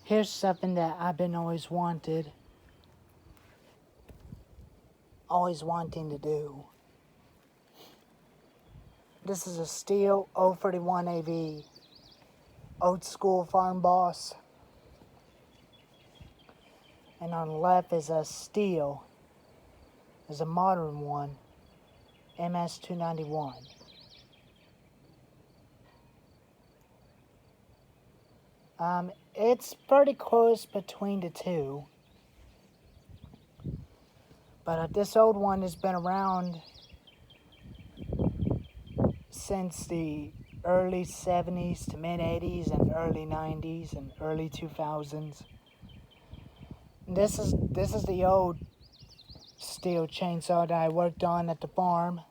Here's something that I've been always wanting to do. This is a STHil 031 AV, old school farm boss. And on the left is a STHil, is a modern one, MS291. It's pretty close between the two. But this old one has been around since the early 70s to mid 80s and early 90s and early 2000s. This is the old STHil chainsaw that I worked on at the farm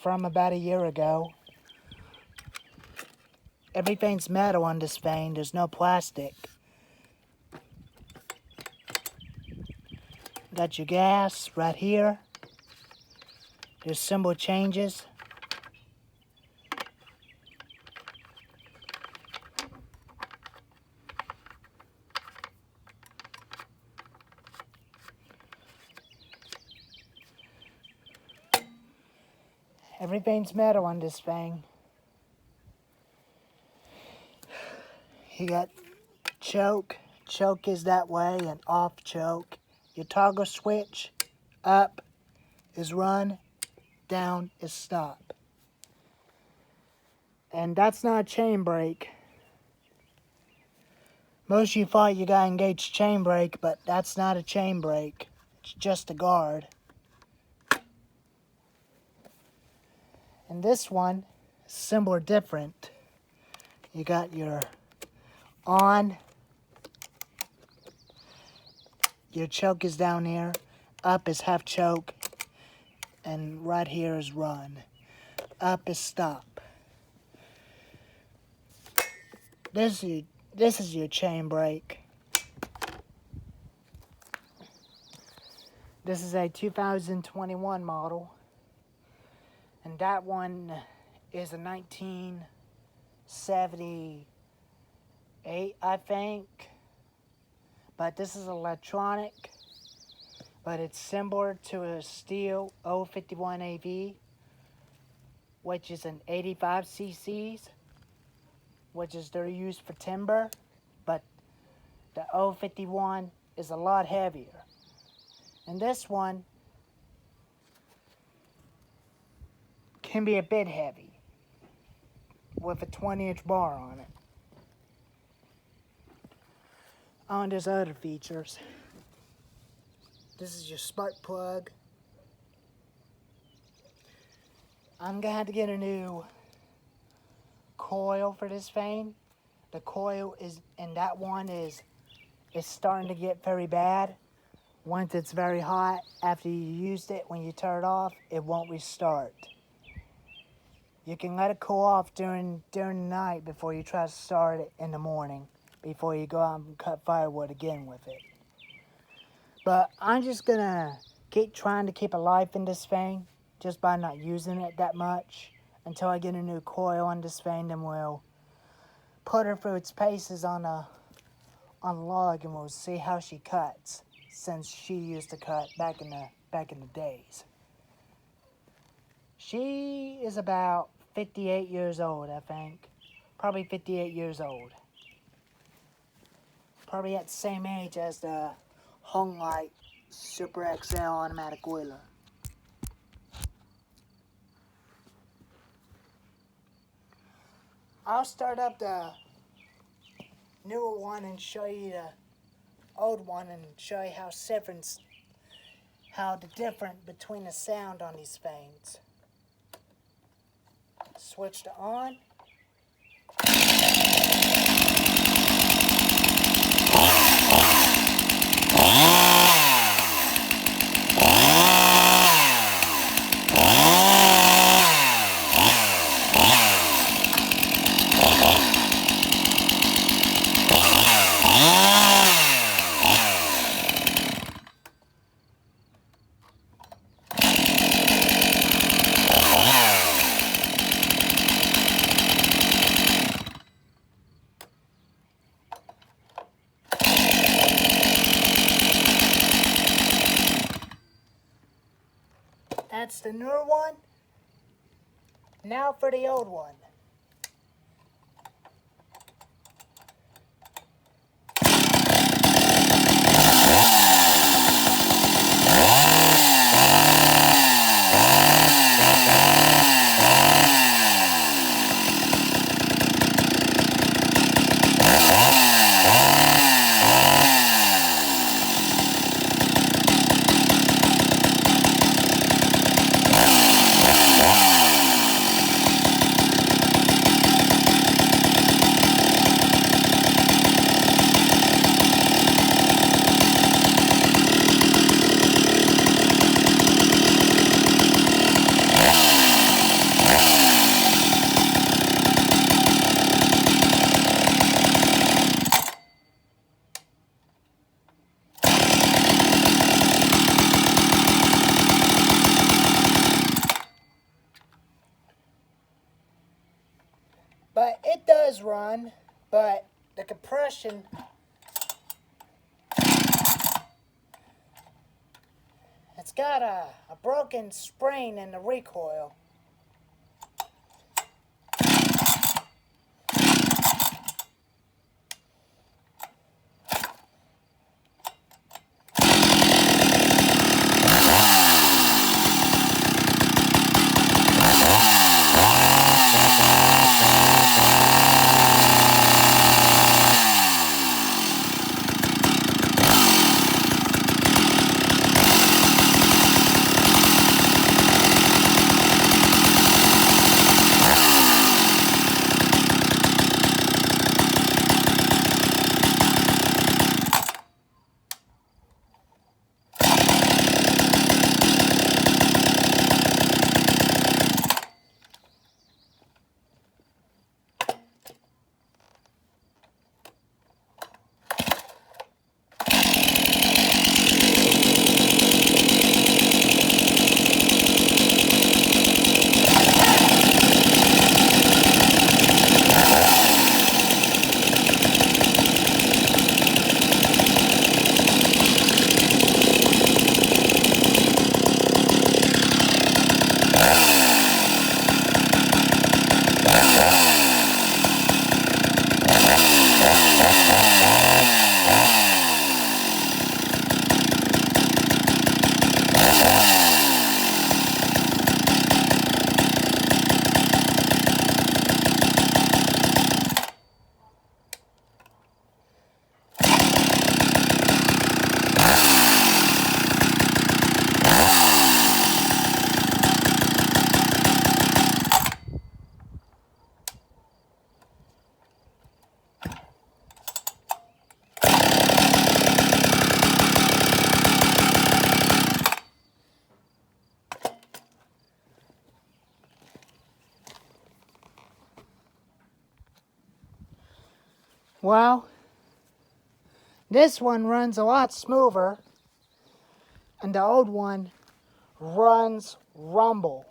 from about a year ago. Everything's metal on this thing, there's no plastic. Got your gas right here. There's symbol changes. Everything's metal on this thing. You got choke. Choke is that way and off choke. Your toggle switch, up is run, down is stop. And that's not a chain brake. Most of you thought you got engaged chain brake, but that's not a chain brake. It's just a guard. And this one is similar, different. You got your on. Your choke is down here. Up is half choke. And right here is run. Up is stop. This is your chain brake. This is a 2021 model. And that one is a 1978, I think. But this is electronic. But it's similar to a STHil 051 AV, which is an 85 cc's, which is they're used for timber. But the 051 is a lot heavier. And this one can be a bit heavy with a 20-inch bar on it. And there's other features. This is your spark plug. I'm gonna have to get a new coil for this thing. The coil is, and that one is starting to get very bad. Once it's very hot, after you used it, when you turn it off, it won't restart. You can let it cool off during the night before you try to start it in the morning, before you go out and cut firewood again with it. But I'm just gonna keep trying to keep a life in this thing, just by not using it that much, until I get a new coil on this thing. Then we'll put her through its paces on a log, and we'll see how she cuts, since she used to cut back in the days. She is about 58 years old, I think. Probably 58 years old. Probably at the same age as the Hung Light Super XL automatic oiler. I'll start up the newer one and show you the old one and show you how the difference between the sound on these things. Switch to on. That's the newer one. Now for the old one. But it does run, but the compression, it's got a broken spring in the recoil. Well, this one runs a lot smoother, and the old one runs rumble.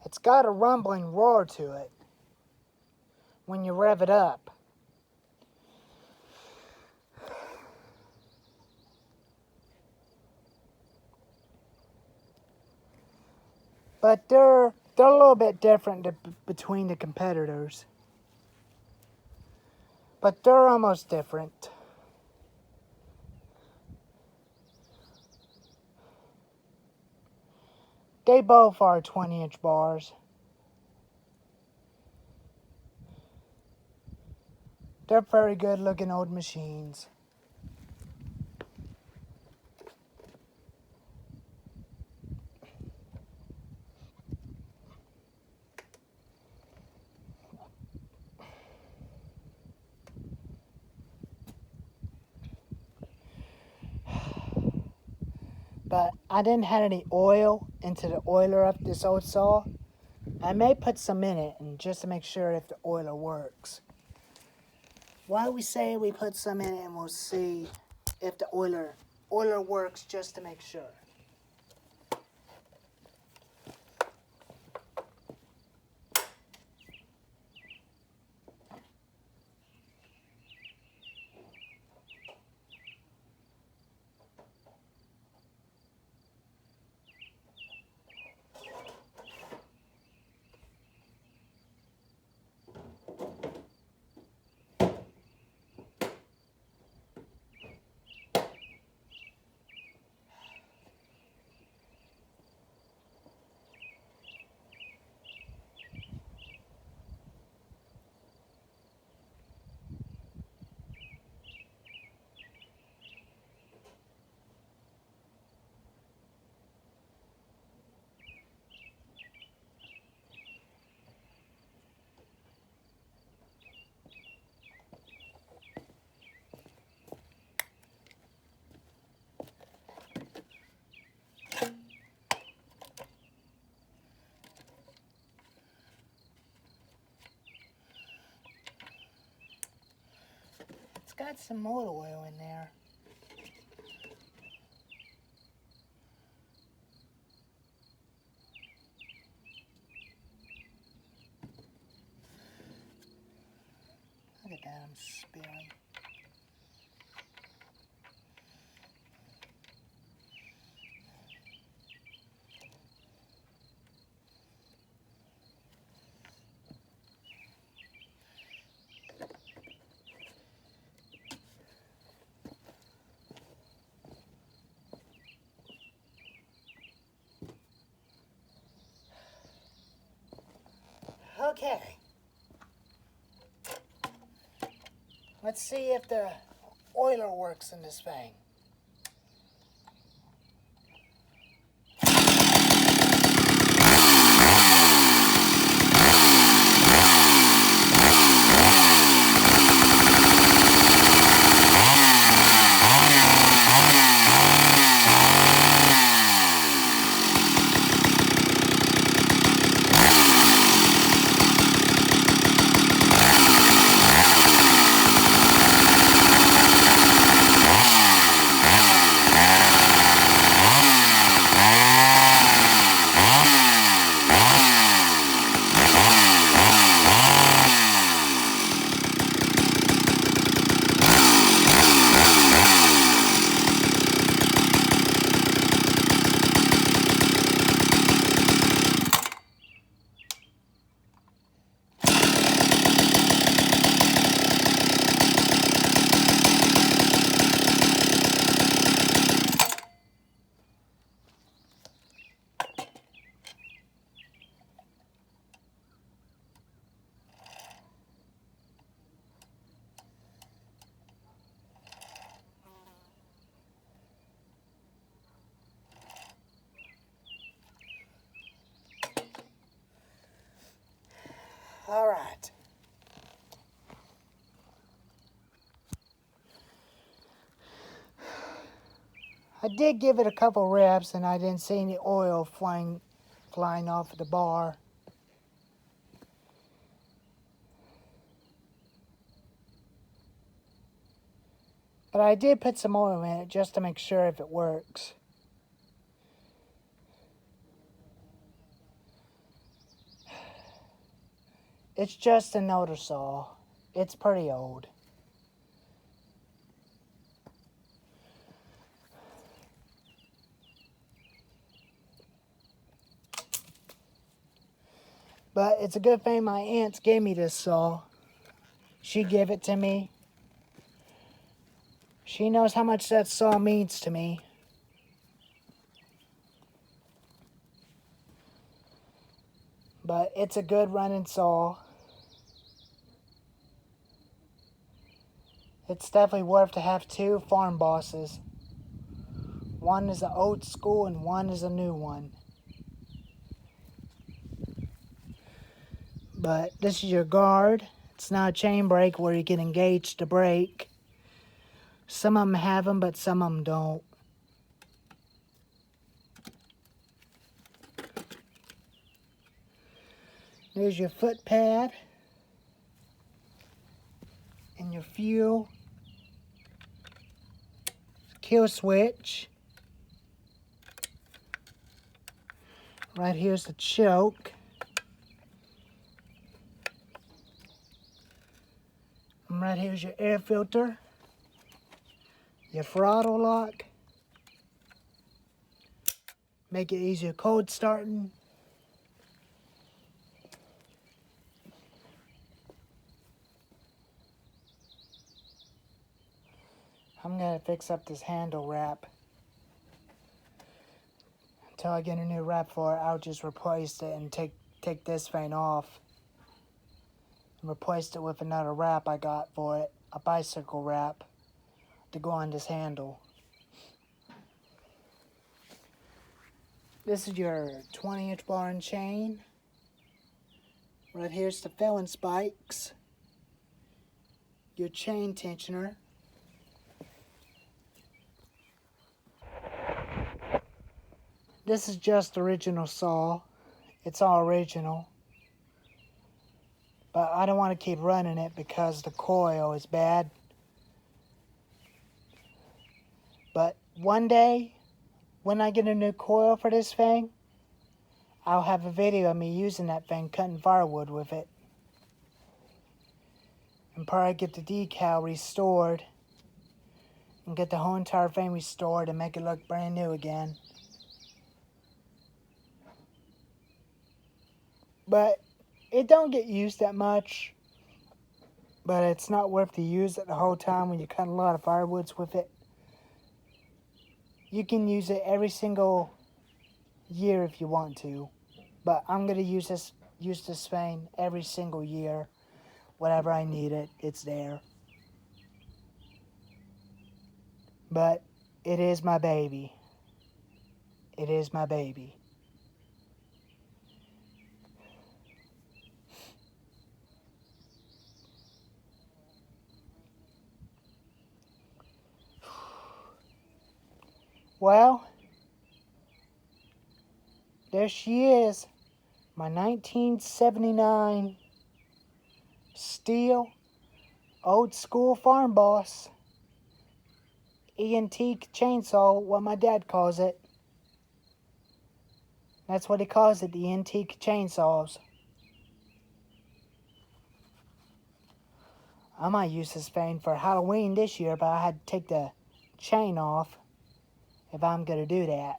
It's got a rumbling roar to it when you rev it up. But they're a little bit different between the competitors. But they're almost different. They both are 20-inch bars. They're very good looking old machines. But I didn't have any oil into the oiler of this old saw. I may put some in it and just to make sure if the oiler works. Why we say we put some in it and we'll see if the oiler works just to make sure. got some motor oil in there. Look at that, I'm spilling. Okay. Let's see if the oiler works in this thing. All right. I did give it a couple reps and I didn't see any oil flying off the bar. But I did put some oil in it just to make sure if it works. It's just a noter saw. It's pretty old. But it's a good thing my aunts gave me this saw. She gave it to me. She knows how much that saw means to me. But it's a good running saw. It's definitely worth to have two farm bosses. One is an old school and one is a new one. But this is your guard. It's not a chain brake where you can engage the brake. Some of them have them, but some of them don't. There's your foot pad and your fuel. Kill switch. Right here's the choke. And right here's your air filter. Your throttle lock. Make it easier cold starting. I'm gonna fix up this handle wrap. Until I get a new wrap for it, I'll just replace it and take this thing off. And replace it with another wrap I got for it. A bicycle wrap to go on this handle. This is your 20-inch bar and chain. Right here's the filling spikes. Your chain tensioner. This is just original saw. It's all original. But I don't want to keep running it because the coil is bad. But one day, when I get a new coil for this thing, I'll have a video of me using that thing, cutting firewood with it. And probably get the decal restored and get the whole entire thing restored and make it look brand new again. But it don't get used that much. But it's not worth to use it the whole time when you cut a lot of firewoods with it. You can use it every single year if you want to. But I'm going to use this thing every single year. Whenever I need it, it's there. But it is my baby. It is my baby. Well, there she is. My 1979 STHil old school farm boss antique chainsaw, what my dad calls it. That's what he calls it, the antique chainsaws. I might use this thing for Halloween this year, but I had to take the chain off if I'm going to do that.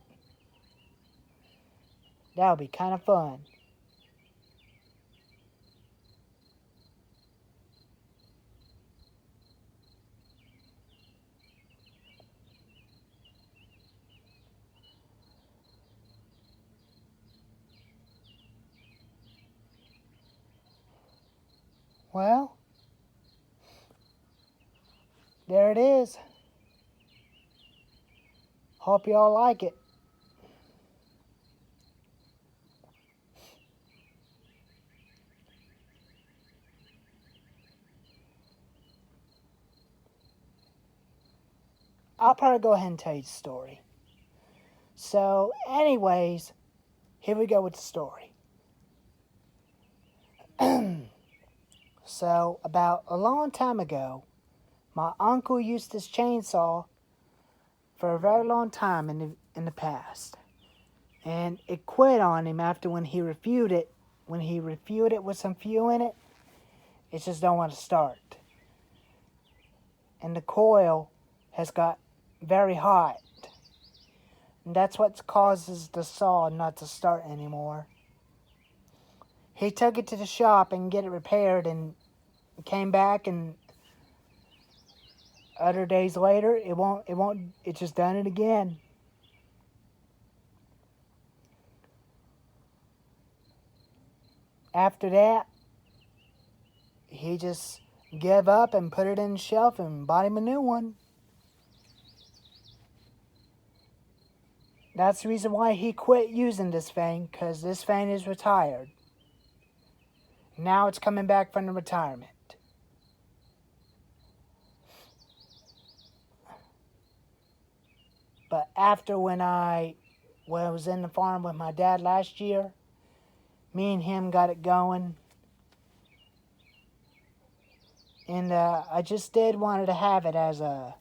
That would be kind of fun. Well, there it is. Hope y'all like it. I'll probably go ahead and tell you the story. So, anyways, here we go with the story. So, about a long time ago, my uncle used this chainsaw for a very long time in the past. And it quit on him after when he refueled it. When he refueled it with some fuel in it, it just don't want to start. And the coil has got very hot. And that's what causes the saw not to start anymore. He took it to the shop and get it repaired and came back, and other days later it just done it again. After that, he just gave up and put it in the shelf and bought him a new one. That's the reason why he quit using this thing, because this thing is retired. Now it's coming back from the retirement. But after when I was in the farm with my dad last year, me and him got it going. And I just wanted to have it as a,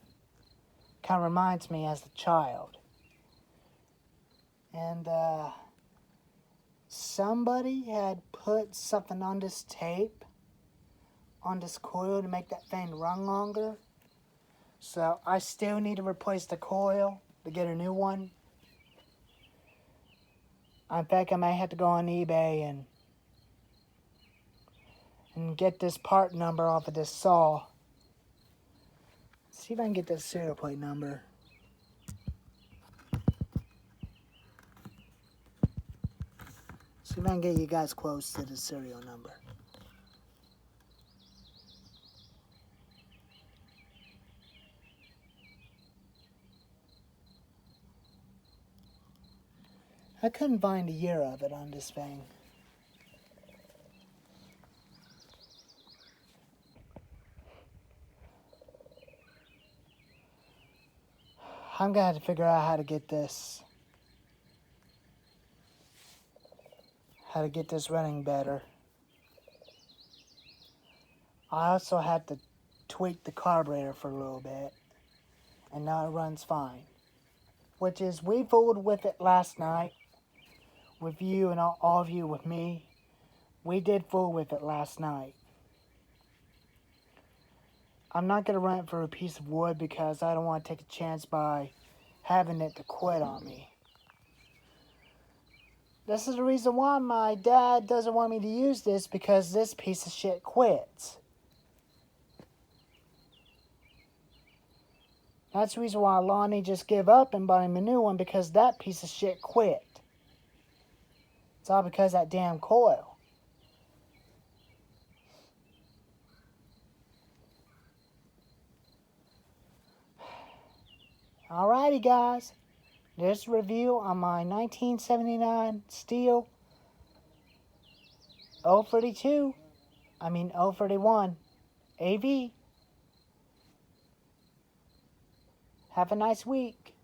kind of reminds me as a child. And somebody had put something on this tape, on this coil to make that thing run longer. So I still need to replace the coil to get a new one. In fact, I may have to go on eBay and get this part number off of this saw. See if I can get this serial plate number. See if I can get you guys close to the serial number. I couldn't find the year of it on this thing. I'm gonna have to figure out how to get this running better. I also had to tweak the carburetor for a little bit. and now it runs fine. Which is, we fooled with it last night, with you and all of you with me. We did fool with it last night. I'm not going to run it for a piece of wood because I don't want to take a chance by having it to quit on me. This is the reason why my dad doesn't want me to use this, because this piece of shit quits. That's the reason why Lonnie just gave up and bought him a new one, because that piece of shit quit. It's all because of that damn coil. Alrighty guys, there's a review on my 1979 Stihl 031 AV. Have a nice week.